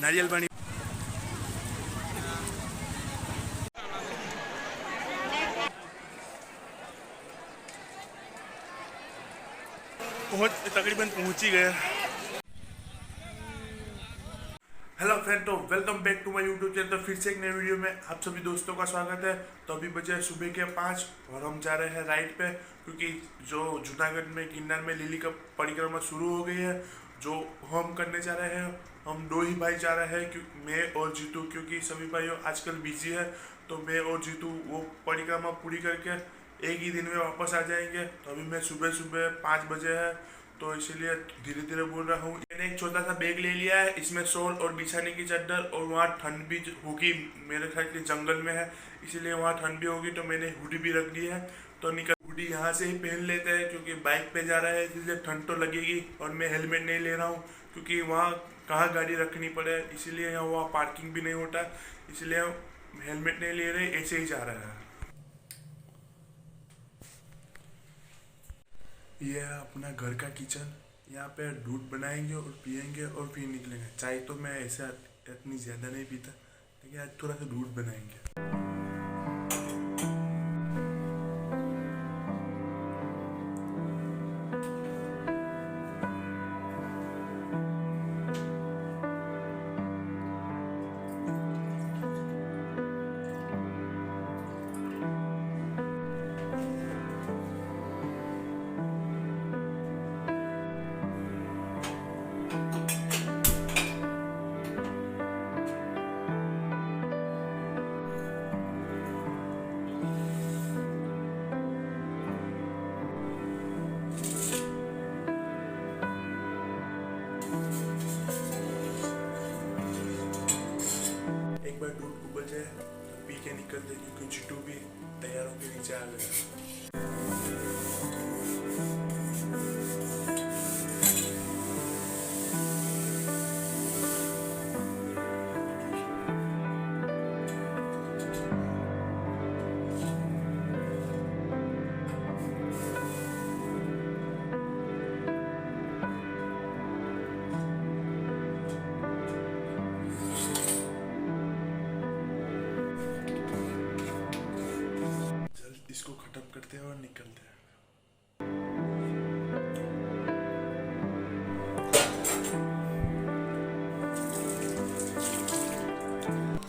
नारियल पानी। तकरीबन पहुंच ही गए। हेलो फ्रेंड, तो welcome back to my YouTube channel. तो फिर से एक नए वीडियो में आप सभी दोस्तों का स्वागत है। तो अभी बजे सुबह के 5 और हम जा रहे हैं राइड पे, क्योंकि जो जूनागढ़ में गिरनार में लिली का परिक्रमा शुरू हो गई है। जो हम करने जा रहे हैं, हम दो ही भाई जा रहे हैं, मैं और जीतू, क्योंकि सभी भाई आजकल बिजी है। तो मैं और जीतू वो परिक्रमा पूरी करके एक ही दिन में वापस आ जाएंगे। तो अभी मैं सुबह सुबह 5 बजे है, तो इसीलिए धीरे धीरे बोल रहा हूँ। मैंने एक छोटा सा बैग ले लिया है, इसमें शॉल और बिछाने की चादर, और वहाँ ठंड भी होगी, मेरे ख्याल के जंगल में है इसीलिए वहाँ ठंड भी होगी। तो मैंने हुडी भी रख ली है। तो निकल हुडी यहाँ से ही पहन लेते हैं, क्योंकि बाइक पे जा रहा है इसलिए ठंड तो लगेगी। और मैं हेलमेट नहीं ले रहा हूँ, क्योंकि वहाँ कहाँ गाड़ी रखनी पड़े, इसीलिए यहाँ वहाँ पार्किंग भी नहीं होता, इसलिए हेलमेट नहीं ले रहे, ऐसे ही जा रहा है। ये है अपना घर का किचन। यहाँ पे दूध बनाएंगे और पियेंगे और फिर निकलेंगे। चाय तो मैं ऐसा इतनी ज़्यादा नहीं पीता, लेकिन आज थोड़ा सा दूध बनाएंगे। एक बार दूध उबल जाए तो पी के निकल दे, क्योंकि चिट्टू भी तैयार होकर नीचे आ गया। इसको खत्म करते हैं और निकलते हैं।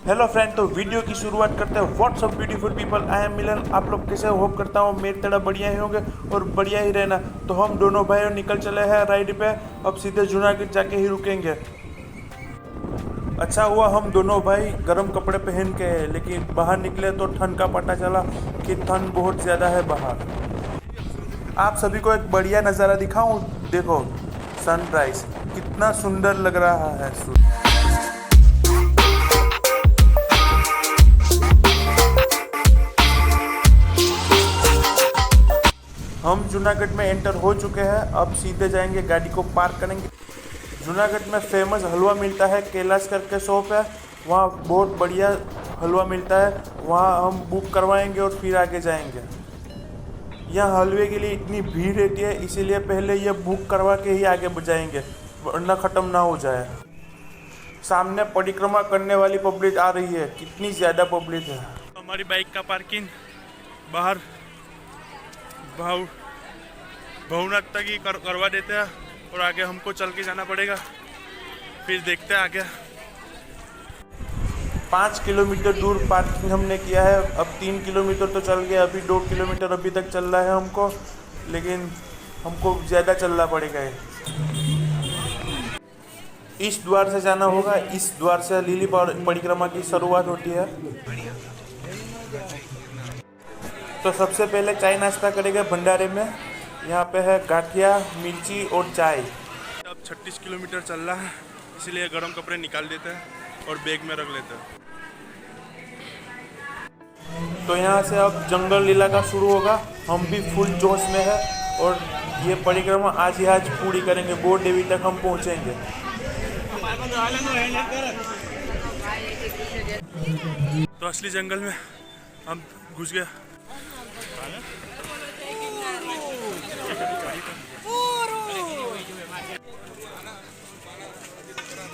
हेलो फ्रेंड, तो वीडियो की शुरुआत करते हैं। What's up beautiful people, I am Milan. आप लोग कैसे होप करता हूँ मेरी तरह बढ़िया ही होंगे और बढ़िया ही रहना। तो हम दोनों भाई निकल चले हैं राइड पे। अब सीधे जूनागढ़ जाके ही रुकेंगे। अच्छा हुआ हम दोनों भाई गर्म कपड़े पहन के हैं, लेकिन बाहर निकले तो ठंड का पता चला कि ठंड बहुत ज़्यादा है बाहर। आप सभी को एक बढ़िया नज़ारा दिखाऊं, देखो सनराइज कितना सुंदर लग रहा है। हम जूनागढ़ में एंटर हो चुके हैं। अब सीधे जाएंगे, गाड़ी को पार्क करेंगे। जूनागढ़ में फेमस हलवा मिलता है, कैलाश करके शॉप है, वहाँ बहुत बढ़िया हलवा मिलता है। वहाँ हम बुक करवाएंगे और फिर आगे जाएंगे। यहाँ हलवे के लिए इतनी भीड़ रहती है, इसीलिए पहले ये बुक करवा के ही आगे जाएंगे, वरना ख़त्म ना हो जाए। सामने परिक्रमा करने वाली पब्लिक आ रही है, कितनी ज़्यादा पब्लिक है। हमारी बाइक का पार्किंग बाहर भवनाथ तक ही करवा देते हैं, और आगे हमको चल के जाना पड़ेगा। फिर देखते हैं आगे। 5 किलोमीटर दूर पार्किंग हमने किया है। अब 3 किलोमीटर तो चल गए, अभी 2 किलोमीटर अभी तक चल रहा है हमको, लेकिन हमको ज़्यादा चलना पड़ेगा। इस द्वार से जाना होगा, इस द्वार से लिली परिक्रमा की शुरुआत होती है। तो सबसे पहले चाय नाश्ता करेंगे भंडारे में। यहाँ पे है गाठिया, मिर्ची और चाय। अब 36 किलोमीटर चल रहा है, इसलिए गर्म कपड़े निकाल देते हैं और बैग में रख लेते हैं। तो यहाँ से अब जंगल लीला का शुरू होगा। हम भी फुल जोश में है, और ये परिक्रमा आज ही आज पूरी करेंगे। बोर देवी तक हम पहुँचेंगे। तो असली जंगल में हम घुस गए।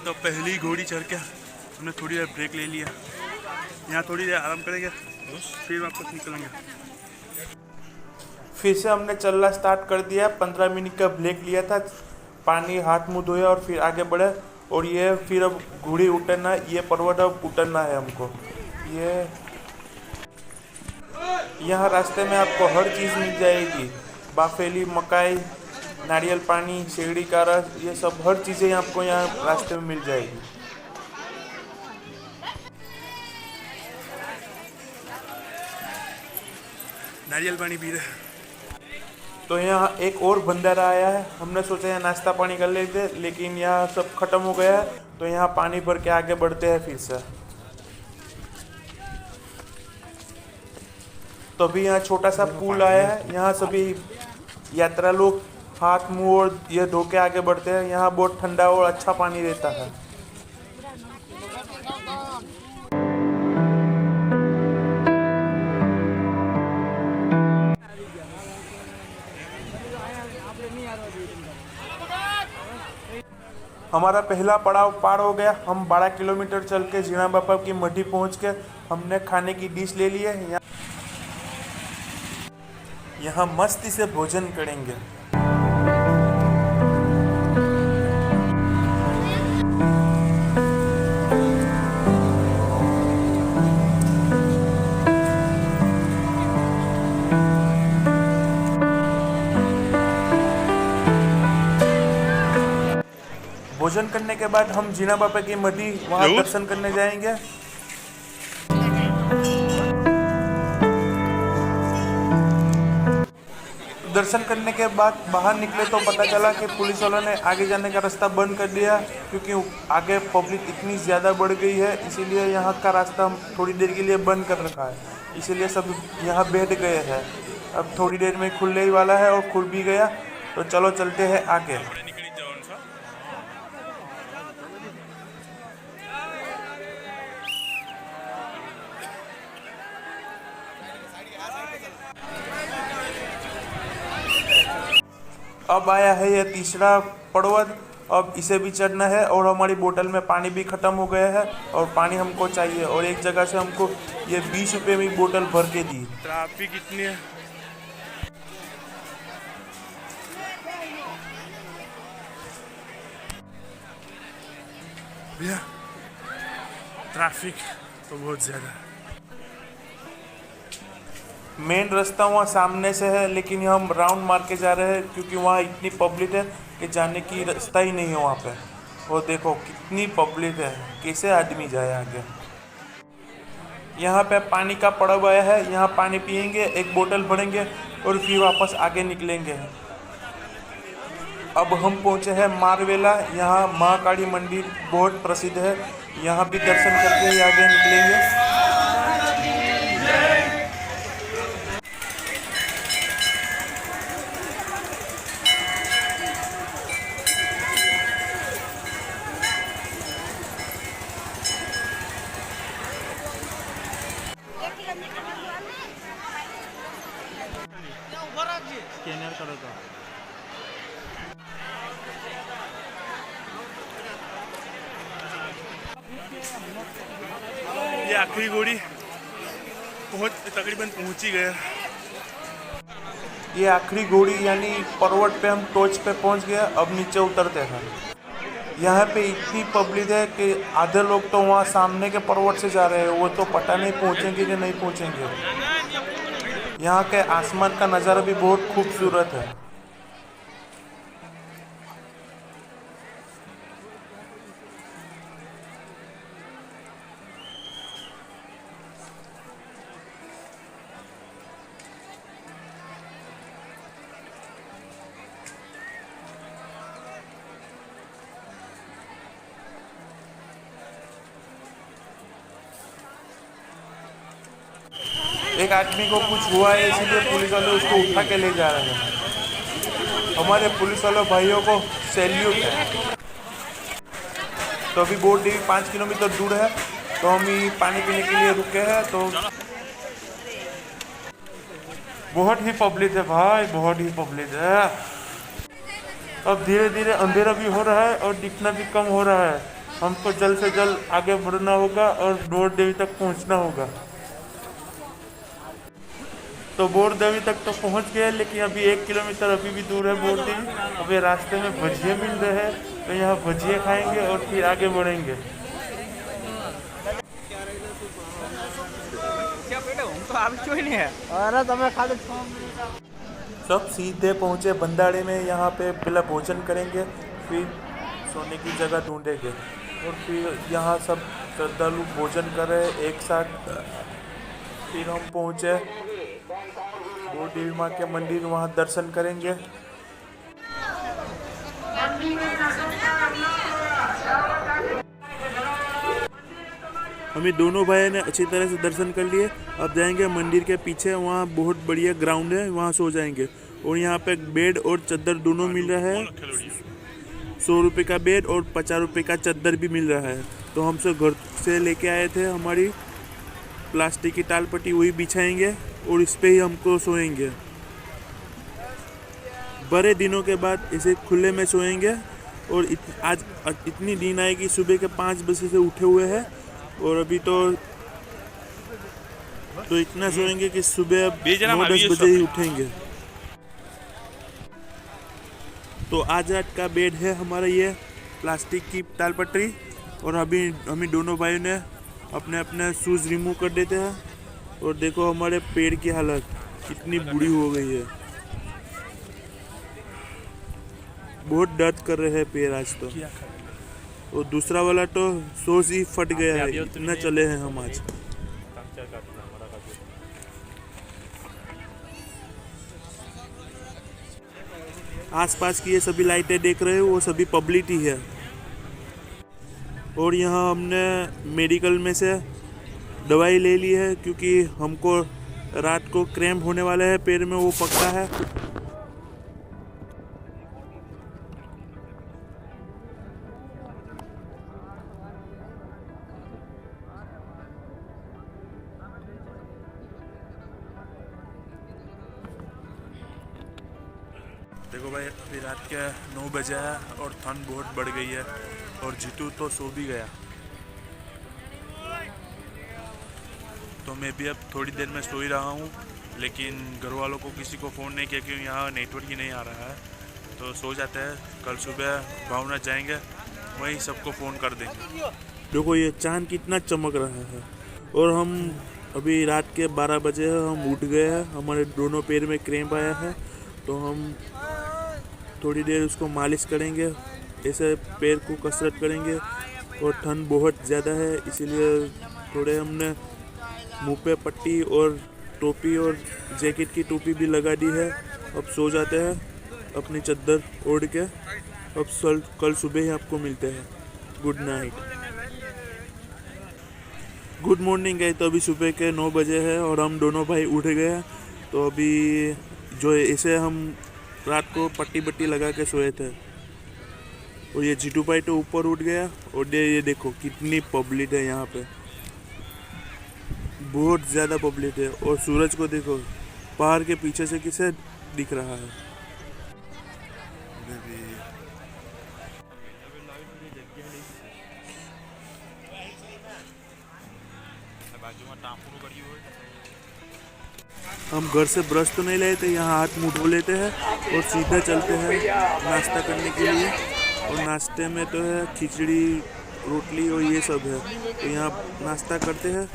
तो पहली घोड़ी चढ़ के हमने थोड़ी देर ब्रेक ले लिया। यहाँ थोड़ी देर आराम करेंगे, फिर वापस निकलेंगे। फिर से हमने चलना स्टार्ट कर दिया। 15 मिनट का ब्रेक लिया था, पानी हाथ मुँह धोया और फिर आगे बढ़े। और ये फिर अब घोड़ी उतरना, ये पर्वत अब उतरना है हमको। ये यहाँ रास्ते में आपको हर चीज़ मिल जाएगी, बाफेली, मकाई, नारियल पानी, शेगड़ी का रस, ये सब हर चीज़ें आपको यहाँ रास्ते में मिल जाएगी। नारियल पानी पी रहे। तो यहाँ एक और बंदर आया है, हमने सोचा यहाँ नाश्ता पानी कर लेते, लेकिन यहाँ सब खत्म हो गया है। तो यहाँ पानी भर के आगे बढ़ते हैं फिर से। तो अभी यहाँ छोटा सा पुल आया है, यहाँ सभी यात्रा लोग हाथ मुंह और ये धो के आगे बढ़ते हैं। यहाँ बहुत ठंडा और अच्छा पानी रहता है। हमारा पहला पड़ाव पार हो गया। हम 12 किलोमीटर चल के जीणा बापा की मढ़ी पहुंच के हमने खाने की डिश ले ली है। यहाँ मस्ती से भोजन करेंगे। भोजन करने के बाद हम जीणा बाबा की मढ़ी वहाँ दर्शन करने जाएंगे। दर्शन करने के बाद बाहर निकले तो पता चला कि पुलिस वालों ने आगे जाने का रास्ता बंद कर दिया, क्योंकि आगे पब्लिक इतनी ज़्यादा बढ़ गई है, इसीलिए यहाँ का रास्ता हम थोड़ी देर के लिए बंद कर रखा है। इसीलिए सब यहाँ बैठ गए हैं। अब थोड़ी देर में खुलने ही वाला है और खुल भी गया। तो चलो चलते हैं आगे। अब आया है ये तीसरा पर्वत, अब इसे भी चढ़ना है। और हमारी बोतल में पानी भी ख़त्म हो गया है और पानी हमको चाहिए। और एक जगह से हमको ये 20 रुपये में बोतल भर के दी। ट्रैफिक कितनी है, भैया ट्रैफिक तो बहुत ज़्यादा है। मेन रास्ता वहाँ सामने से है, लेकिन हम राउंड मार के जा रहे हैं क्योंकि वहाँ इतनी पब्लिक है कि जाने की रास्ता ही नहीं है वहाँ पे। वो देखो कितनी पब्लिक है, कैसे आदमी जाए आगे। यहाँ पे पानी का पड़ाव आया है, यहाँ पानी पियेंगे, एक बोतल भरेंगे और फिर वापस आगे निकलेंगे। अब हम पहुँचे हैं मारवेला। यहाँ महाकाली मंदिर बहुत प्रसिद्ध है, यहाँ भी दर्शन करके ही आगे निकलेंगे। स्कैनर करो तो ये आखिरी घोड़ी तकरीबन पहुंच ही गया। ये आखिरी घोड़ी यानी पर्वत पे हम टॉच पे पहुंच गया। अब नीचे उतरते हैं। यहाँ पे इतनी पब्लिक है कि आधे लोग तो वहाँ सामने के पर्वत से जा रहे हैं, वो तो पता नहीं पहुँचेंगे कि नहीं पहुँचेंगे। यहाँ के आसमान का नज़ारा भी बहुत खूबसूरत है। एक आदमी को कुछ हुआ है, इसीलिए पुलिस वाले उसको उठा के ले जा रहे हैं। हमारे पुलिस वालों भाइयों को सैल्यूट है। तो अभी बोट देवी 5 किलोमीटर दूर है, तो हम ही पानी पीने के लिए रुके हैं। तो बहुत ही पब्लिक है भाई, बहुत ही पब्लिक है। अब धीरे धीरे अंधेरा भी हो रहा है और दिखना भी कम हो रहा है। हमको जल्द से जल्द आगे बढ़ना होगा और बोर देवी तक पहुंचना होगा। तो बोर देवी तक तो पहुंच गए, लेकिन अभी 1 किलोमीटर अभी भी दूर है बोर देवी। अभी रास्ते में भजिए मिल रहे हैं, तो यहाँ भजिए खाएंगे और फिर आगे बढ़ेंगे। सब सीधे पहुँचे बंदाड़े में, यहाँ पे पहला भोजन करेंगे, फिर सोने की जगह ढूंढेंगे और फिर यहाँ सब श्रद्धालु भोजन कर रहे हैं एक साथ। फिर हम पहुँचे बोर देवी माँ के मंदिर, वहाँ दर्शन करेंगे। हमें दोनों भाई ने अच्छी तरह से दर्शन कर लिए। अब जाएंगे मंदिर के पीछे, वहाँ बहुत बढ़िया ग्राउंड है, वहाँ सो जाएंगे। और यहाँ पे बेड और चादर दोनों मिल रहा है। 100 रुपये का बेड और 50 रुपये का चादर भी मिल रहा है। तो हम सब घर से लेके आए थे हमारी प्लास्टिक की टाल पट्टी, वही बिछाएंगे और इस पे ही हमको सोएंगे। बड़े दिनों के बाद इसे खुले में सोएंगे। और आज इतनी नींद आएगी, सुबह के 5 बजे से उठे हुए हैं और अभी तो इतना सोएंगे कि सुबह 9-10 बजे ही उठेंगे। तो आज रात का बेड है हमारा ये प्लास्टिक की टाल पट्टी। और अभी हम दोनों भाइयों ने अपने अपने शूज़ रिमूव कर देते हैं। और देखो हमारे पैर की हालत कितनी बुरी हो गई है, बहुत दर्द कर रहे हैं पैर आज तो। और दूसरा वाला तो सोच ही फट गया है, इतना चले हैं हम आज। आसपास की ये सभी लाइटें देख रहे हो, वो सभी पब्लिक ही है। और यहाँ हमने मेडिकल में से दवाई ले ली है, क्योंकि हमको रात को क्रैम्प होने वाला है पैर में, वो पक्का है। देखो भाई, अभी रात के 9 बजे है और ठंड बहुत बढ़ गई है और जीतू तो सो भी गया। तो मैं भी अब थोड़ी देर में सो ही रहा हूँ, लेकिन घर वालों को किसी को फ़ोन नहीं किया क्योंकि यहाँ नेटवर्क ही नहीं आ रहा है। तो सो जाते हैं, कल सुबह भावना जाएंगे, वहीं सबको फ़ोन कर देंगे। देखो ये चांद कितना चमक रहा है। और हम अभी रात के 12 बजे हम उठ गए हैं, हमारे दोनों पैर में क्रैम्प आया है। तो हम थोड़ी देर उसको मालिश करेंगे, ऐसे पैर को कसरत करेंगे। और ठंड बहुत ज़्यादा है, इसीलिए थोड़े हमने मुंह पे पट्टी और टोपी और जैकेट की टोपी भी लगा दी है। अब सो जाते हैं अपनी चादर ओढ़ के। अब कल सुबह ही आपको मिलते हैं। गुड नाइट, गुड मॉर्निंग है। तो अभी सुबह के 9 बजे है और हम दोनों भाई उठ गए हैं। तो अभी जो ऐसे हम रात को पट्टी बट्टी लगा के सोए थे। और ये जीटू भाई तो ऊपर उठ गया। और ये देखो कितनी पब्लिक है यहाँ पे, बहुत ज़्यादा पब्लिक है। और सूरज को देखो पहाड़ के पीछे से किसे दिख रहा है। हम घर से ब्रश तो नहीं लाए थे, यहाँ हाथ मुँह धो लेते हैं और सीधे चलते हैं नाश्ता करने के लिए। और नाश्ते में तो है खिचड़ी, रोटली और ये सब है। तो यहाँ नाश्ता करते हैं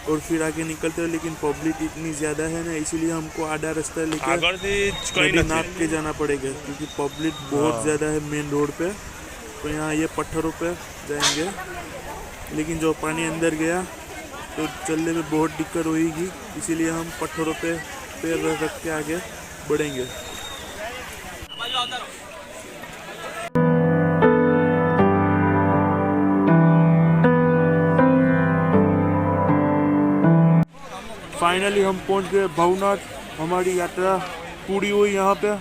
और फिर आगे निकलते हैं। लेकिन पब्लिक इतनी ज़्यादा है ना, इसीलिए हमको आधा रास्ता लेकर नाप के जाना पड़ेगा, क्योंकि पब्लिक बहुत ज़्यादा है मेन रोड पे। तो यहाँ ये पत्थरों पे जाएंगे, लेकिन जो पानी अंदर गया तो चलने में बहुत दिक्कत होगी, इसीलिए हम पत्थरों पे पैर रख के आगे बढ़ेंगे। फाइनली हम पहुंच गए भवनाथ। हमारी यात्रा पूरी हुई यहाँ पे।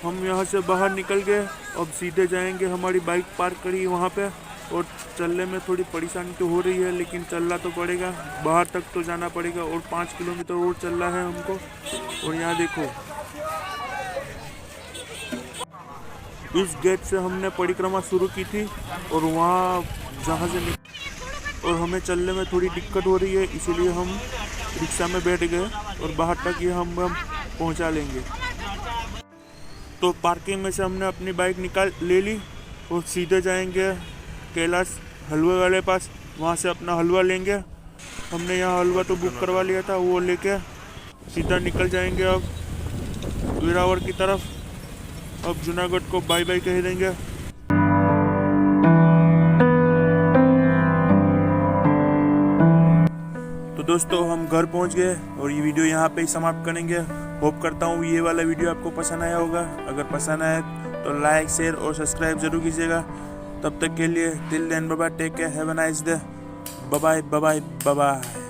हम यहाँ से बाहर निकल गए, अब सीधे जाएंगे। हमारी बाइक पार्क करी वहाँ पे। और चलने में थोड़ी परेशानी तो हो रही है, लेकिन चलना तो पड़ेगा, बाहर तक तो जाना पड़ेगा। और 5 किलोमीटर और चलना है हमको। और यहाँ देखो इस गेट से हमने परिक्रमा शुरू की थी और वहाँ जहाँ से और हमें चलने में थोड़ी दिक्कत हो रही है, इसीलिए हम रिक्शा में बैठ गए और बाहर तक ये हम पहुँचा लेंगे। तो पार्किंग में से हमने अपनी बाइक निकाल ले ली और सीधे जाएंगे कैलाश हलवे वाले पास, वहाँ से अपना हलवा लेंगे। हमने यहाँ हलवा तो बुक करवा लिया था, वो लेके सीधा निकल जाएंगे अब वेरावल की तरफ। अब जूनागढ़ को बाय बाय कह देंगे। तो दोस्तों हम घर पहुंच गए और ये वीडियो यहाँ पे ही समाप्त करेंगे। होप करता हूँ ये वाला वीडियो आपको पसंद आया होगा। अगर पसंद आया तो लाइक शेयर और सब्सक्राइब जरूर कीजिएगा। तब तक के लिए till then bye bye, take care, have a nice day, bye bye bye bye.